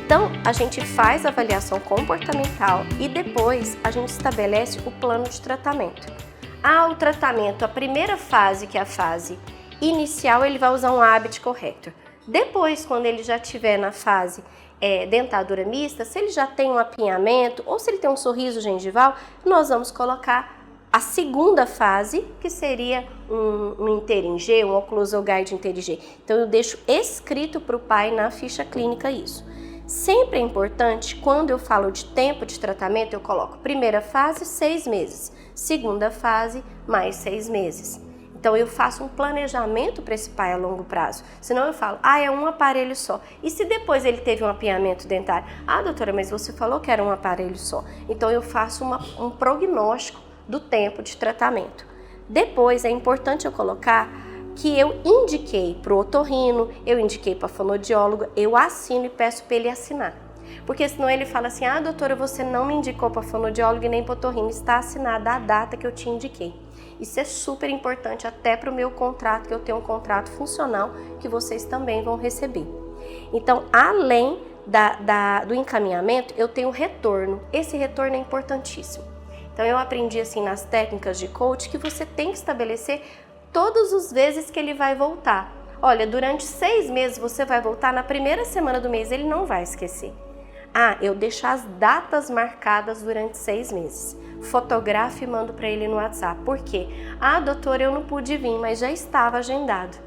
Então, a gente faz a avaliação comportamental e depois a gente estabelece o plano de tratamento. O tratamento, a primeira fase, que é a fase inicial, ele vai usar um Habit Corrector. Depois, quando ele já estiver na fase dentadura mista, se ele já tem um apinhamento ou se ele tem um sorriso gengival, nós vamos colocar a segunda fase, que seria um Interim-G, um Occlusal Guide Interim-G. Então, eu deixo escrito para o pai na ficha clínica isso. Sempre é importante, quando eu falo de tempo de tratamento, eu coloco primeira fase, 6 meses, segunda fase, mais 6 meses. Então, eu faço um planejamento para esse pai a longo prazo. Senão eu falo, é um aparelho só. E se depois ele teve um apinhamento dentário? Doutora, mas você falou que era um aparelho só. Então, eu faço um prognóstico do tempo de tratamento. Depois, é importante eu colocar que eu indiquei para o otorrino, eu indiquei para a fonoaudióloga, eu assino e peço para ele assinar. Porque senão ele fala assim, doutora, você não me indicou para a fonoaudióloga e nem para o otorrino, está assinada a data que eu te indiquei. Isso é super importante até para o meu contrato, que eu tenho um contrato funcional que vocês também vão receber. Então, além do encaminhamento, eu tenho retorno. Esse retorno é importantíssimo. Então, eu aprendi assim nas técnicas de coach que você tem que estabelecer todas as vezes que ele vai voltar. Olha, durante 6 meses você vai voltar, na primeira semana do mês ele não vai esquecer. Eu deixo as datas marcadas durante 6 meses. Fotografo e mando para ele no WhatsApp. Por quê? Doutora, eu não pude vir, mas já estava agendado.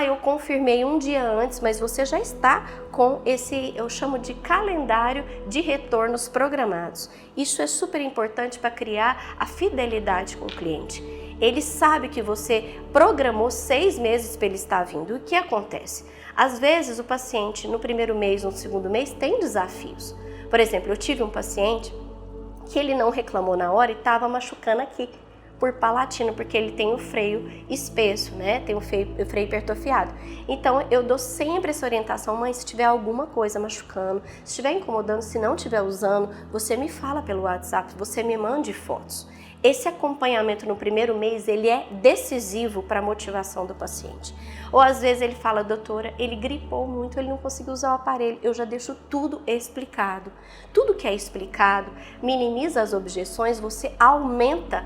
Eu confirmei um dia antes, mas você já está com esse, eu chamo de calendário de retornos programados. Isso é super importante para criar a fidelidade com o cliente. Ele sabe que você programou 6 meses para ele estar vindo. E o que acontece? Às vezes o paciente no primeiro mês, no segundo mês, tem desafios. Por exemplo, eu tive um paciente que ele não reclamou na hora e estava machucando aqui por palatina, porque ele tem o freio espesso, né? Tem o freio hipertrofiado. Então, eu dou sempre essa orientação, mãe, se tiver alguma coisa machucando, se estiver incomodando, se não estiver usando, você me fala pelo WhatsApp, você me mande fotos. Esse acompanhamento no primeiro mês, ele é decisivo para a motivação do paciente. Ou às vezes ele fala, doutora, ele gripou muito, ele não conseguiu usar o aparelho. Eu já deixo tudo explicado. Tudo que é explicado minimiza as objeções, você aumenta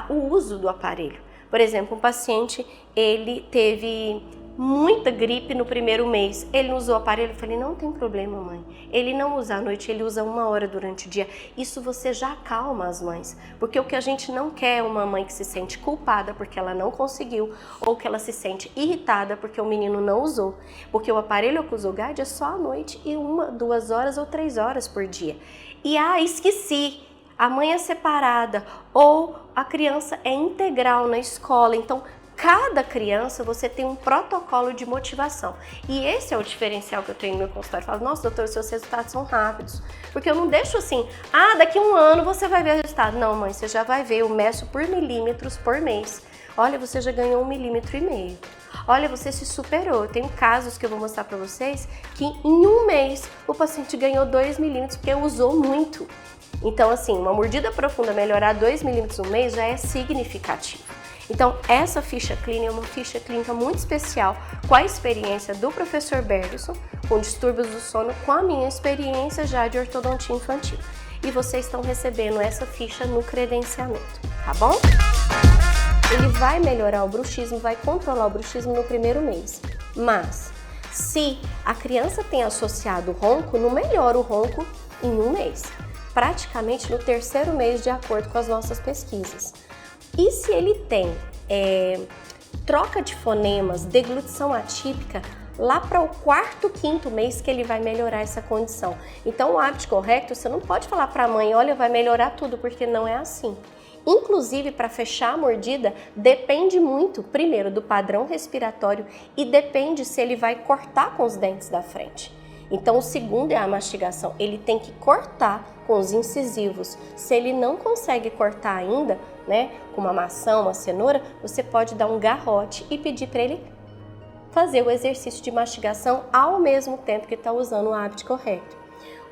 o uso do aparelho. Por exemplo, um paciente, ele teve muita gripe no primeiro mês, ele não usou o aparelho, eu falei, não tem problema, mãe, ele não usa à noite, ele usa 1 hora durante o dia. Isso você já acalma as mães, porque o que a gente não quer é uma mãe que se sente culpada porque ela não conseguiu, ou que ela se sente irritada porque o menino não usou, porque o aparelho Occlusal Guide é só à noite e 1, 2 horas ou 3 horas por dia. E esqueci, a mãe é separada ou a criança é integral na escola, então cada criança você tem um protocolo de motivação. E esse é o diferencial que eu tenho no meu consultório. Eu falo, nossa, doutor, seus resultados são rápidos. Porque eu não deixo assim, daqui 1 ano você vai ver o resultado. Não, mãe, você já vai ver, eu meço por milímetros por mês. Olha, você já ganhou 1,5 milímetros. Olha, você se superou. Eu tenho casos que eu vou mostrar para vocês que em 1 mês o paciente ganhou 2 milímetros porque usou muito. Então, assim, uma mordida profunda melhorar 2 milímetros no mês já é significativo. Então, essa ficha clínica é uma ficha clínica muito especial com a experiência do professor Bergson, com distúrbios do sono, com a minha experiência já de ortodontia infantil. E vocês estão recebendo essa ficha no credenciamento, tá bom? Ele vai melhorar o bruxismo, vai controlar o bruxismo no primeiro mês. Mas, se a criança tem associado o ronco, não melhora o ronco em 1 mês. Praticamente no 3º mês, de acordo com as nossas pesquisas. E se ele tem troca de fonemas, deglutição atípica, lá para o 4º, 5º mês que ele vai melhorar essa condição. Então, o Habit Corrector, você não pode falar para a mãe, olha, vai melhorar tudo, porque não é assim. Inclusive, para fechar a mordida, depende muito, primeiro, do padrão respiratório e depende se ele vai cortar com os dentes da frente. Então, o segundo é a mastigação. Ele tem que cortar com os incisivos. Se ele não consegue cortar ainda, né, com uma maçã, uma cenoura, você pode dar um garrote e pedir para ele fazer o exercício de mastigação ao mesmo tempo que está usando o Habit Corrector.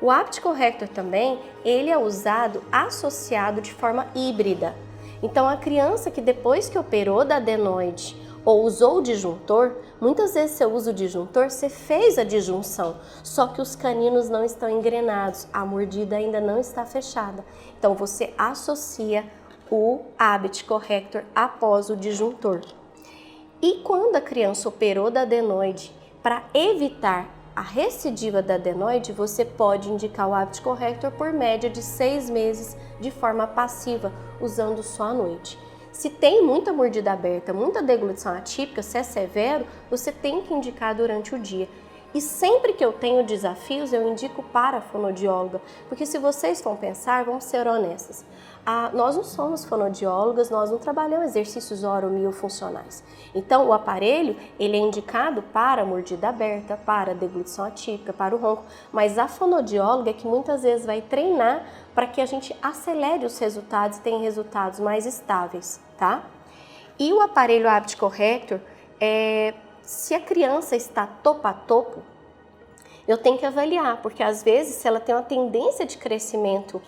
O Habit Corrector também, ele é usado associado de forma híbrida. Então, a criança que depois que operou da adenoide ou usou o disjuntor, muitas vezes você usa o disjuntor, você fez a disjunção, só que os caninos não estão engrenados, a mordida ainda não está fechada. Então você associa o habit corrector após o disjuntor. E quando a criança operou da adenoide, para evitar a recidiva da adenoide, você pode indicar o habit corrector por média de 6 meses de forma passiva, usando só à noite. Se tem muita mordida aberta, muita deglutição atípica, se é severo, você tem que indicar durante o dia. E sempre que eu tenho desafios, eu indico para a fonoaudióloga, porque se vocês vão pensar, vamos ser honestas, nós não somos fonoaudiólogas, nós não trabalhamos exercícios oromiofuncionais. Então, o aparelho, ele é indicado para mordida aberta, para deglutição atípica, para o ronco, mas a fonoaudióloga é que muitas vezes vai treinar para que a gente acelere os resultados e tenha resultados mais estáveis, tá? E o aparelho habit corrector, se a criança está topo a topo, eu tenho que avaliar, porque às vezes se ela tem uma tendência de crescimento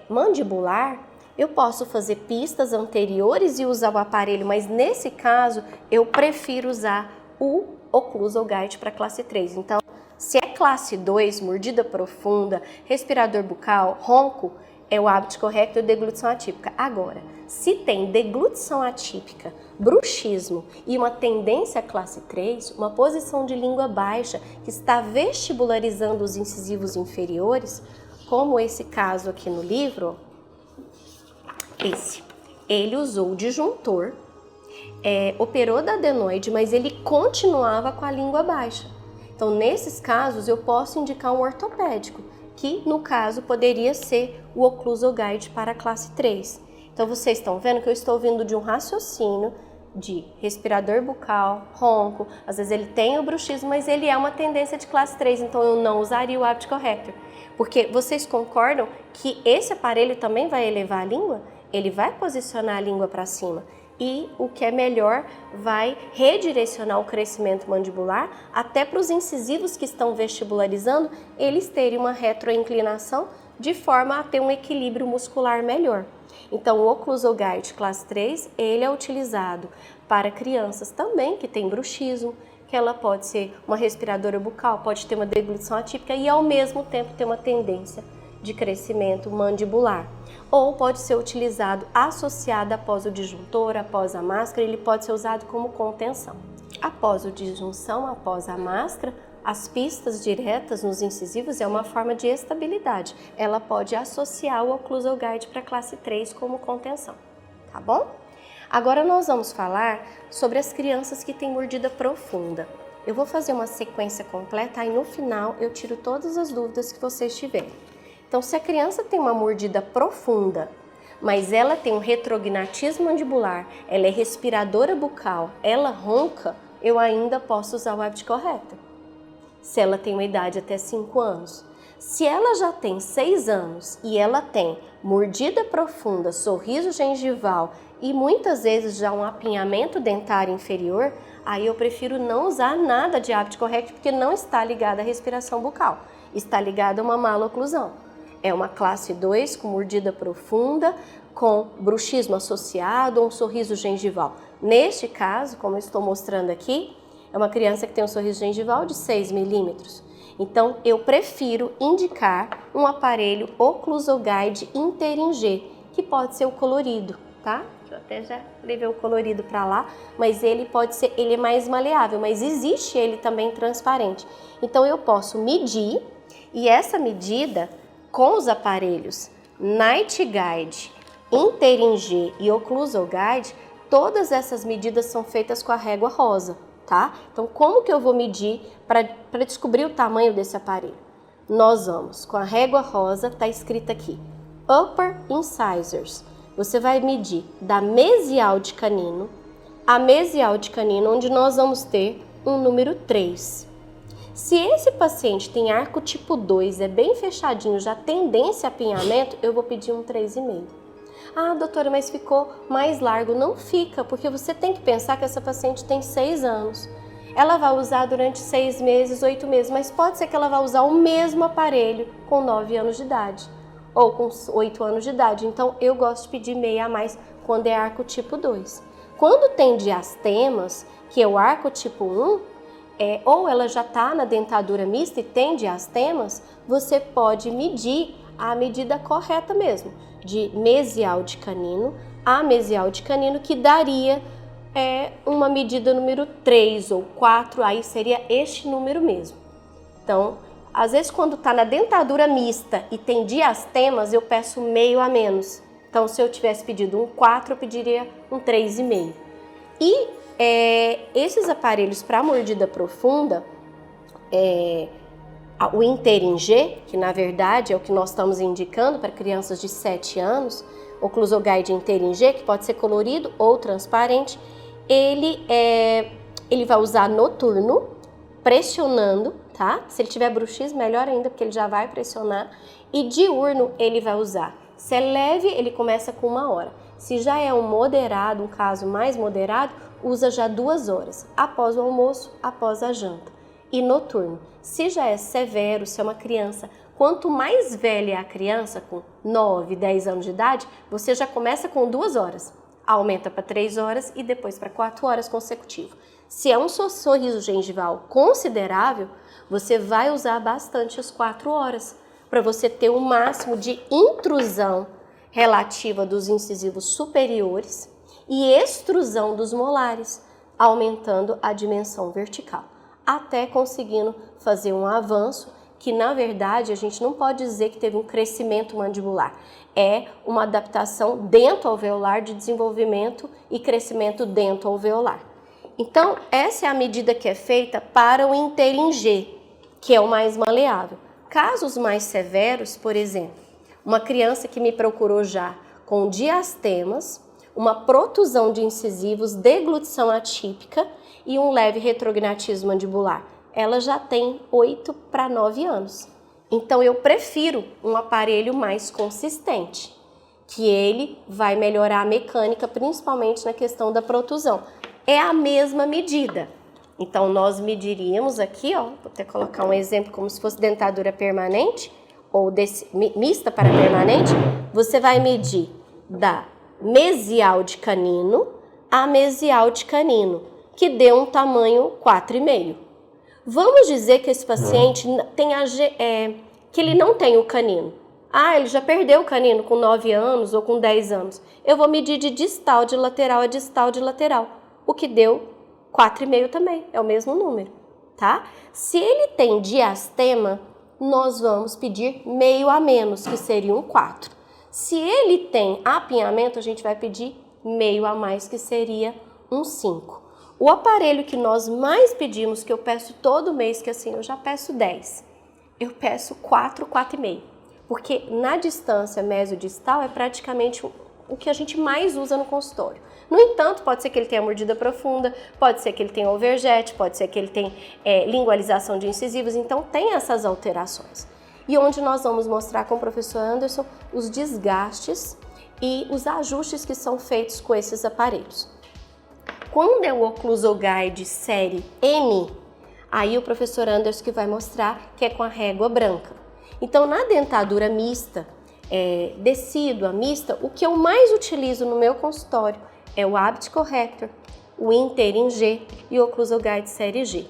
mandibular, eu posso fazer pistas anteriores e usar o aparelho, mas nesse caso eu prefiro usar o Occlusal Guide para classe 3. Então, se é classe 2, mordida profunda, respirador bucal, ronco, é o habit corrector e deglutição atípica. Agora, se tem deglutição atípica, bruxismo e uma tendência à classe 3, uma posição de língua baixa que está vestibularizando os incisivos inferiores, como esse caso aqui no livro, ele usou o disjuntor, operou da adenoide, mas ele continuava com a língua baixa. Então, nesses casos, eu posso indicar um ortopédico, que no caso poderia ser o Occlusal Guide para a classe 3. Então, vocês estão vendo que eu estou vindo de um raciocínio de respirador bucal, ronco, às vezes ele tem o bruxismo, mas ele é uma tendência de classe 3, então eu não usaria o habit corrector. Porque vocês concordam que esse aparelho também vai elevar a língua? Ele vai posicionar a língua para cima e, o que é melhor, vai redirecionar o crescimento mandibular até para os incisivos que estão vestibularizando, eles terem uma retroinclinação de forma a ter um equilíbrio muscular melhor. Então, o Occlusal Guide classe 3, ele é utilizado para crianças também que têm bruxismo, que ela pode ser uma respiradora bucal, pode ter uma deglutição atípica e ao mesmo tempo ter uma tendência de crescimento mandibular. Ou pode ser utilizado associado após o disjuntor, após a máscara, ele pode ser usado como contenção. Após o disjunção, após a máscara, as pistas diretas nos incisivos é uma forma de estabilidade. Ela pode associar o Occlusal Guide para classe 3 como contenção, tá bom? Agora nós vamos falar sobre as crianças que têm mordida profunda. Eu vou fazer uma sequência completa, aí no final eu tiro todas as dúvidas que vocês tiverem. Então, se a criança tem uma mordida profunda, mas ela tem um retrognatismo mandibular, ela é respiradora bucal, ela ronca, eu ainda posso usar o habit corrector. Se ela tem uma idade até 5 anos. Se ela já tem 6 anos e ela tem mordida profunda, sorriso gengival e muitas vezes já um apinhamento dentário inferior, aí eu prefiro não usar nada de habit corrector porque não está ligado à respiração bucal, está ligado a uma maloclusão. É uma classe 2 com mordida profunda, com bruxismo associado ou um sorriso gengival. Neste caso, como eu estou mostrando aqui, é uma criança que tem um sorriso gengival de 6 milímetros. Então, eu prefiro indicar um aparelho Occlusal Guide Inter-G, que pode ser o colorido, tá? Eu até já levei o colorido para lá, mas ele pode ser, ele é mais maleável, mas existe ele também transparente. Então, eu posso medir, e essa medida com os aparelhos Night Guide, Inter-G e Occlusal Guide, todas essas medidas são feitas com a régua rosa. Tá? Então, como que eu vou medir para descobrir o tamanho desse aparelho? Nós vamos, com a régua rosa, tá escrito aqui, Upper Incisors. Você vai medir da mesial de canino a mesial de canino, onde nós vamos ter um número 3. Se esse paciente tem arco tipo 2, é bem fechadinho, já tendência a apinhamento, eu vou pedir um 3,5. Ah, doutora, mas ficou mais largo. Não fica, porque você tem que pensar que essa paciente tem 6 anos. Ela vai usar durante 6 meses, 8 meses, mas pode ser que ela vá usar o mesmo aparelho com 9 anos de idade ou com 8 anos de idade. Então, eu gosto de pedir meia a mais quando é arco tipo 2. Quando tem diastemas, que é o arco tipo 1, ou ela já está na dentadura mista e tem diastemas, você pode medir a medida correta mesmo, de mesial de canino a mesial de canino, que daria uma medida número 3 ou 4, aí seria este número mesmo. Então, às vezes quando está na dentadura mista e tem diastemas, eu peço meio a menos. Então, se eu tivesse pedido um 4, eu pediria um 3,5. E esses aparelhos para mordida profunda, o Inter-G, que na verdade é o que nós estamos indicando para crianças de 7 anos, Oclusoguide Inter-G, que pode ser colorido ou transparente, ele vai usar noturno, pressionando, tá? Se ele tiver bruxismo, melhor ainda, porque ele já vai pressionar. E diurno ele vai usar. Se é leve, ele começa com 1 hora. Se já é um moderado, um caso mais moderado, usa já 2 horas, após o almoço, após a janta. E noturno. Se já é severo, se é uma criança, quanto mais velha é a criança, com 9, 10 anos de idade, você já começa com 2 horas. Aumenta para 3 horas e depois para 4 horas consecutivas. Se é um sorriso gengival considerável, você vai usar bastante as 4 horas, para você ter um máximo de intrusão relativa dos incisivos superiores e extrusão dos molares, aumentando a dimensão vertical, até conseguindo fazer um avanço que, na verdade, a gente não pode dizer que teve um crescimento mandibular. É uma adaptação dento-alveolar de desenvolvimento e crescimento dento-alveolar. Então, essa é a medida que é feita para o Inter-G, que é o mais maleável. Casos mais severos, por exemplo, uma criança que me procurou já com diastemas, uma protusão de incisivos, deglutição atípica e um leve retrognatismo mandibular. Ela já tem 8 para 9 anos. Então, eu prefiro um aparelho mais consistente, que ele vai melhorar a mecânica, principalmente na questão da protusão. É a mesma medida. Então, nós mediríamos aqui, ó, vou até colocar um exemplo como se fosse dentadura permanente ou mista para permanente. Você vai medir da mesial de canino a mesial de canino, que dê um tamanho 4,5. Vamos dizer que esse paciente tem que ele não tem o canino. Ele já perdeu o canino com 9 anos ou com 10 anos. Eu vou medir de distal de lateral a distal de lateral, o que deu 4,5 também, é o mesmo número, tá? Se ele tem diastema, nós vamos pedir meio a menos, que seria um 4. Se ele tem apinhamento, a gente vai pedir meio a mais, que seria um 5. O aparelho que nós mais pedimos, que eu peço todo mês, que assim, eu já peço 10, eu peço 4, 4,5. Porque na distância mesodistal é praticamente o que a gente mais usa no consultório. No entanto, pode ser que ele tenha mordida profunda, pode ser que ele tenha overjet, pode ser que ele tenha lingualização de incisivos, então tem essas alterações. E onde nós vamos mostrar com o professor Anderson os desgastes e os ajustes que são feitos com esses aparelhos. Quando é o Oclusoguide série M, aí o professor Anderson que vai mostrar que é com a régua branca. Então, na dentadura mista, decídua, mista, o que eu mais utilizo no meu consultório é o Habit Corrector, o Inter-G e o Oclusoguide série G.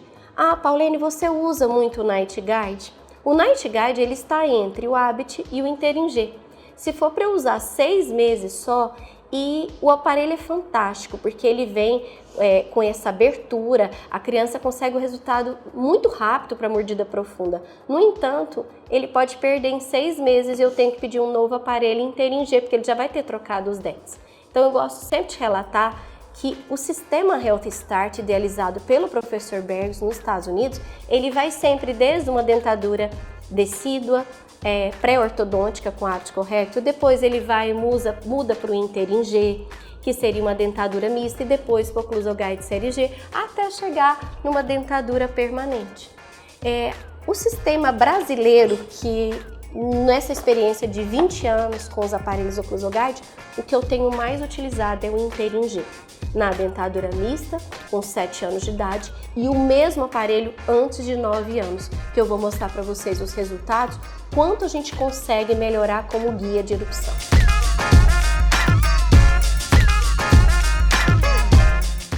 Pauline, você usa muito o Night Guide? O Night Guide ele está entre o Habit e o Inter-G. Se for para eu usar 6 meses só, e o aparelho é fantástico, porque ele vem com essa abertura, a criança consegue o resultado muito rápido para mordida profunda. No entanto, ele pode perder em 6 meses e eu tenho que pedir um novo aparelho Inter-G, porque ele já vai ter trocado os dentes. Então, eu gosto sempre de relatar que o sistema Health Start, idealizado pelo professor Bergs nos Estados Unidos, ele vai sempre desde uma dentadura decídua, pré-ortodôntica com Habit Corrector, depois ele muda para o Inter-G, que seria uma dentadura mista, e depois para o Oclusoguide série G, até chegar numa dentadura permanente. O sistema brasileiro, que nessa experiência de 20 anos com os aparelhos Oclusoguide, o que eu tenho mais utilizado é o Inter-G, na dentadura mista, com 7 anos de idade, e o mesmo aparelho antes de 9 anos, que eu vou mostrar para vocês os resultados, quanto a gente consegue melhorar como guia de erupção.